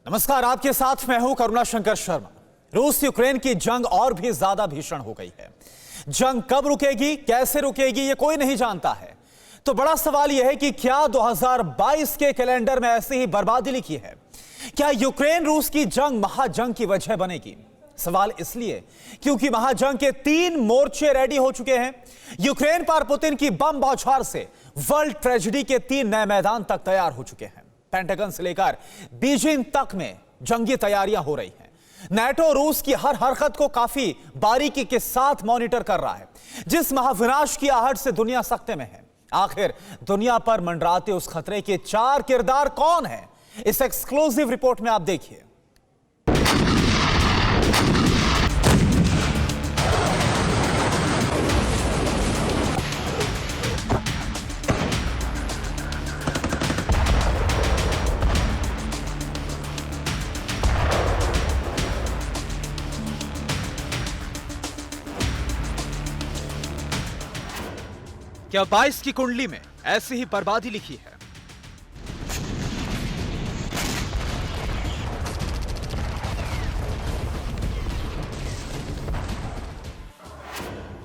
नमस्कार, आपके साथ मैं हूं करुणा शंकर शर्मा। रूस यूक्रेन की जंग और भी ज्यादा भीषण हो गई है। जंग कब रुकेगी, कैसे रुकेगी, ये कोई नहीं जानता है। तो बड़ा सवाल यह है कि क्या 2022 के कैलेंडर में ऐसी ही बर्बादी लिखी है? क्या यूक्रेन रूस की जंग महाजंग की वजह बनेगी? सवाल इसलिए क्योंकि महाजंग के 3 मोर्चे रेडी हो चुके हैं। यूक्रेन पर पुतिन की बम बौछार से वर्ल्ड ट्रेजेडी के 3 नए मैदान तक तैयार हो चुके हैं। पेंटागन से लेकर बीजिंग तक में जंगी तैयारियां हो रही हैं। नाटो रूस की हर हरकत को काफी बारीकी के साथ मॉनिटर कर रहा है। जिस महाविनाश की आहट से दुनिया सख्ते में है, आखिर दुनिया पर मंडराते उस खतरे के 4 किरदार कौन हैं? इस एक्सक्लूसिव रिपोर्ट में आप देखिए। क्या 22 की कुंडली में ऐसी ही बर्बादी लिखी है?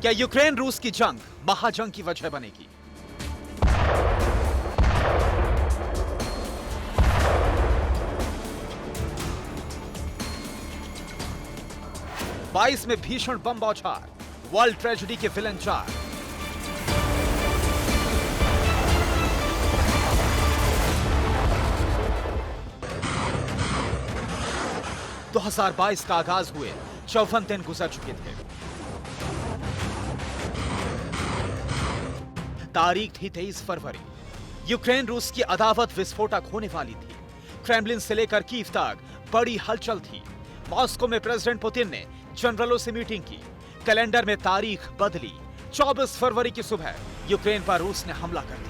क्या यूक्रेन रूस की जंग महाजंग की वजह बनेगी? बाईस में भीषण बम बौछार, वर्ल्ड ट्रेजेडी के विलन 4। 2022 का आगाज हुए 54 दिन गुजर चुके थे। तारीख थी 23 फरवरी। यूक्रेन रूस की अदावत विस्फोटक होने वाली थी। क्रेमलिन से लेकर कीव तक बड़ी हलचल थी। मॉस्को में प्रेसिडेंट पुतिन ने जनरलों से मीटिंग की। कैलेंडर में तारीख बदली। 24 फरवरी की सुबह यूक्रेन पर रूस ने हमला कर दिया।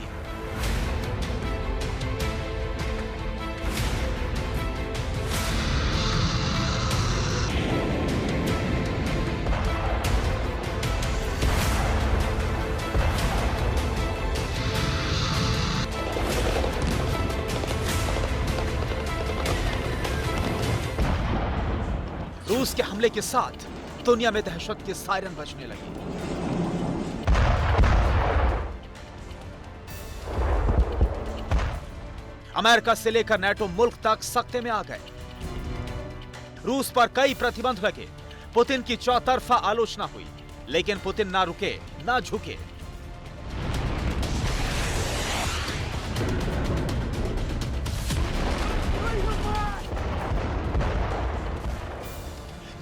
रूस के हमले के साथ दुनिया में दहशत के सायरन बजने लगे। अमेरिका से लेकर नाटो मुल्क तक सख्ते में आ गए। रूस पर कई प्रतिबंध लगे। पुतिन की चौतरफा आलोचना हुई, लेकिन पुतिन ना रुके ना झुके।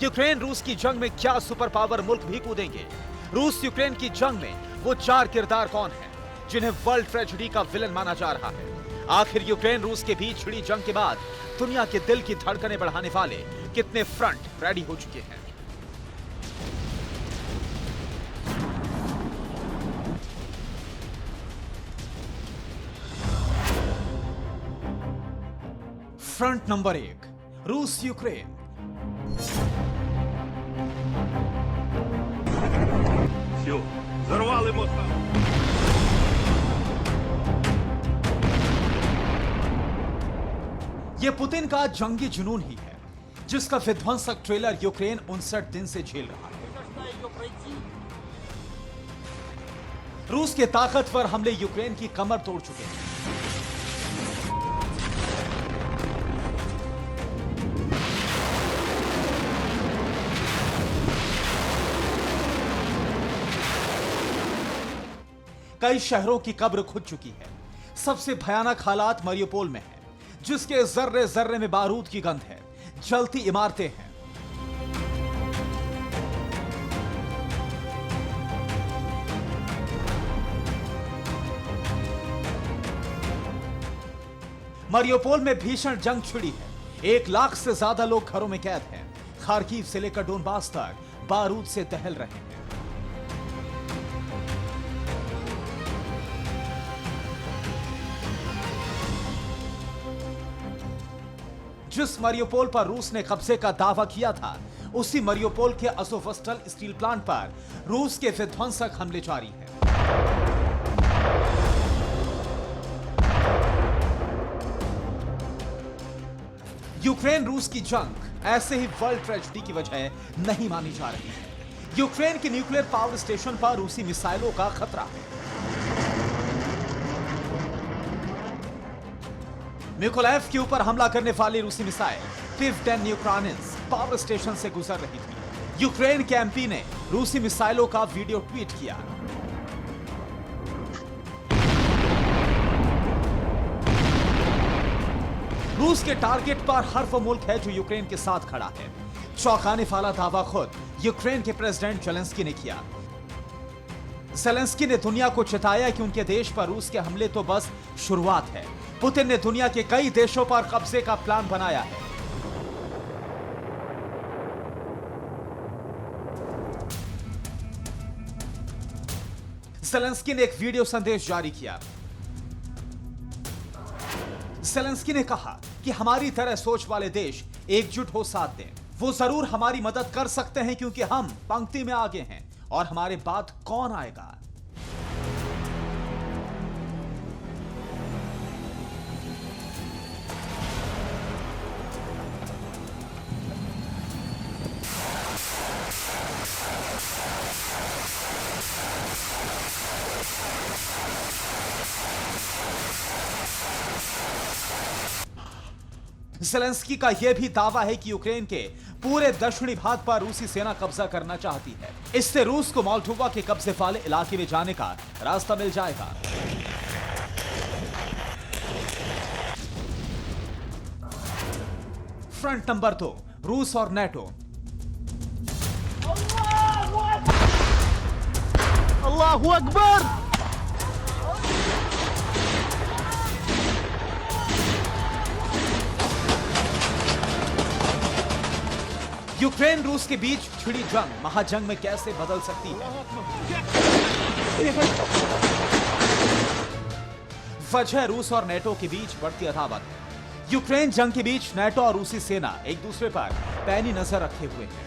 यूक्रेन रूस की जंग में क्या सुपर पावर मुल्क भी कूदेंगे? रूस यूक्रेन की जंग में वो 4 किरदार कौन हैं जिन्हें वर्ल्ड ट्रेजेडी का विलन माना जा रहा है? आखिर यूक्रेन रूस के बीच छिड़ी जंग के बाद दुनिया के दिल की धड़कनें बढ़ाने वाले कितने फ्रंट रेडी हो चुके हैं? फ्रंट नंबर 1, रूस यूक्रेन। Взорвали моста. यह पुतिन का जंगी जुनून ही है, जिसका विध्वंसक ट्रेलर यूक्रेन 59 दिन से झेल रहा है। रूस के ताकतवर हमले यूक्रेन की कमर तोड़ चुके हैं। कई शहरों की कब्र खुद चुकी है। सबसे भयानक हालात मरियुपोल में है, जिसके जर्रे जर्रे में बारूद की गंध है। जलती इमारतें हैं। मरियुपोल में भीषण जंग छिड़ी है। 1 लाख से ज्यादा लोग घरों में कैद हैं। खार्किव से लेकर डोनबास तक बारूद से दहल रहे हैं। जिस मरियुपोल पर रूस ने कब्जे का दावा किया था, उसी मरियुपोल के अज़ोवस्टल स्टील प्लांट पर रूस के विध्वंसक हमले जारी हैं। यूक्रेन रूस की जंग ऐसे ही वर्ल्ड ट्रेजेडी की वजह नहीं मानी जा रही है। यूक्रेन के न्यूक्लियर पावर स्टेशन पर रूसी मिसाइलों का खतरा है। मिकोलाइव के ऊपर हमला करने वाली रूसी मिसाइल पिव-10 यूक्रेनियंस पावर स्टेशन से गुजर रही थी। यूक्रेन के एमपी ने रूसी मिसाइलों का वीडियो ट्वीट किया। रूस के टारगेट पर हर वो मुल्क है जो यूक्रेन के साथ खड़ा है। चौंकाने वाला दावा खुद यूक्रेन के प्रेसिडेंट जेलेंस्की ने किया। जेलेंस्की ने दुनिया को चेताया कि उनके देश पर रूस के हमले तो बस शुरुआत है। पुतिन ने दुनिया के कई देशों पर कब्जे का प्लान बनाया है। जेलेंस्की ने एक वीडियो संदेश जारी किया। जेलेंस्की ने कहा कि हमारी तरह सोच वाले देश एकजुट हो साथ दें। वो जरूर हमारी मदद कर सकते हैं क्योंकि हम पंक्ति में आगे हैं और हमारे बाद कौन आएगा। जेलेंस्की का यह भी दावा है कि यूक्रेन के पूरे दक्षिणी भाग पर रूसी सेना कब्जा करना चाहती है। इससे रूस को मोल्डोवा के कब्जे वाले इलाके में जाने का रास्ता मिल जाएगा। फ्रंट नंबर 2, रूस और नेटो। अल्लाहू अकबर। यूक्रेन रूस के बीच छिड़ी जंग महाजंग में कैसे बदल सकती है? वजह रूस और नेटो के बीच बढ़ती अदावत है। यूक्रेन जंग के बीच नेटो और रूसी सेना एक दूसरे पर पैनी नजर रखे हुए हैं।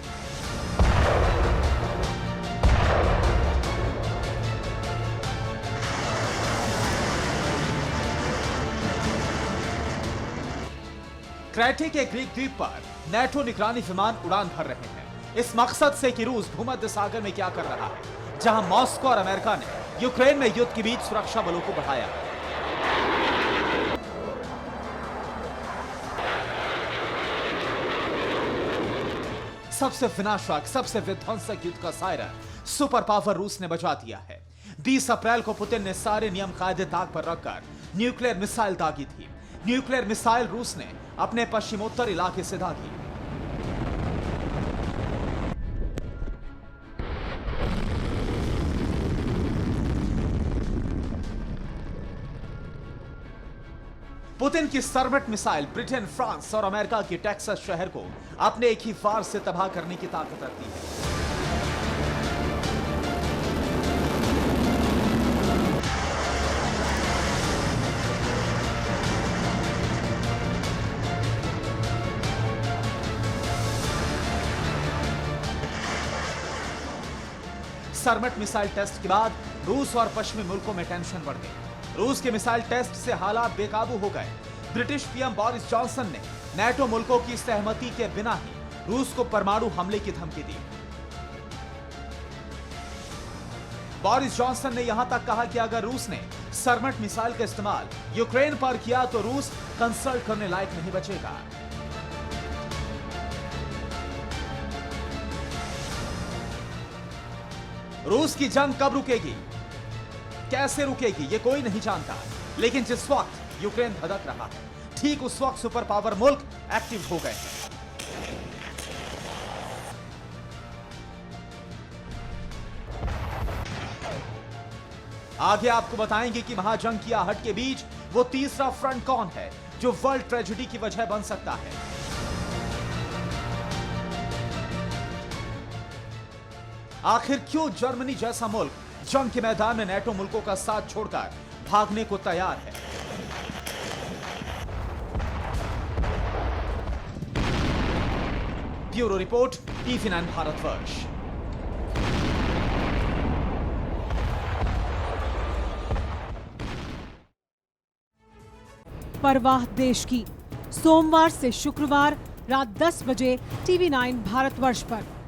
क्रेटे के ग्रीक द्वीप पर नेटो निगरानी विमान उड़ान भर रहे हैं इस मकसद से कि रूस भूमध्य सागर में क्या कर रहा है, जहां मॉस्को और अमेरिका ने यूक्रेन में युद्ध के बीच सुरक्षा बलों को बढ़ाया। सबसे विनाशक, सबसे विध्वंसक युद्ध का सायरन सुपर पावर रूस ने बजा दिया है। 20 अप्रैल को पुतिन ने सारे नियम कायदे दाग पर रखकर न्यूक्लियर मिसाइल दागी थी। न्यूक्लियर मिसाइल रूस ने अपने पश्चिमोत्तर इलाके से दागी। पुतिन की सर्वट मिसाइल ब्रिटेन, फ्रांस और अमेरिका के टेक्सास शहर को अपने एक ही वार से तबाह करने की ताकत रखती है। सर्वट मिसाइल टेस्ट के बाद रूस और पश्चिमी मुल्कों में टेंशन बढ़ गई। रूस के मिसाइल टेस्ट से हालात बेकाबू हो गए। ब्रिटिश पीएम बोरिस जॉनसन ने नेटो मुल्कों की सहमति के बिना ही रूस को परमाणु हमले की धमकी दी। बोरिस जॉनसन ने यहां तक कहा कि अगर रूस ने सर्वट मिसाइल का इस्तेमाल यूक्रेन पर किया तो रूस कंसल्ट करने लायक नहीं बचेगा। रूस की जंग कब रुकेगी, कैसे रुकेगी, ये कोई नहीं जानता। लेकिन जिस वक्त यूक्रेन धधक रहा है, ठीक उस वक्त सुपर पावर मुल्क एक्टिव हो गए हैं। आगे आपको बताएंगे कि महाजंग की आहट के बीच वो तीसरा फ्रंट कौन है जो वर्ल्ड ट्रेजेडी की वजह बन सकता है। आखिर क्यों जर्मनी जैसा मुल्क जंग के मैदान में नेटो मुल्कों का साथ छोड़कर भागने को तैयार है? Bureau report, TV9 Bharatvarsh. परवाह देश की, सोमवार से शुक्रवार रात 10 बजे TV9 भारतवर्ष पर।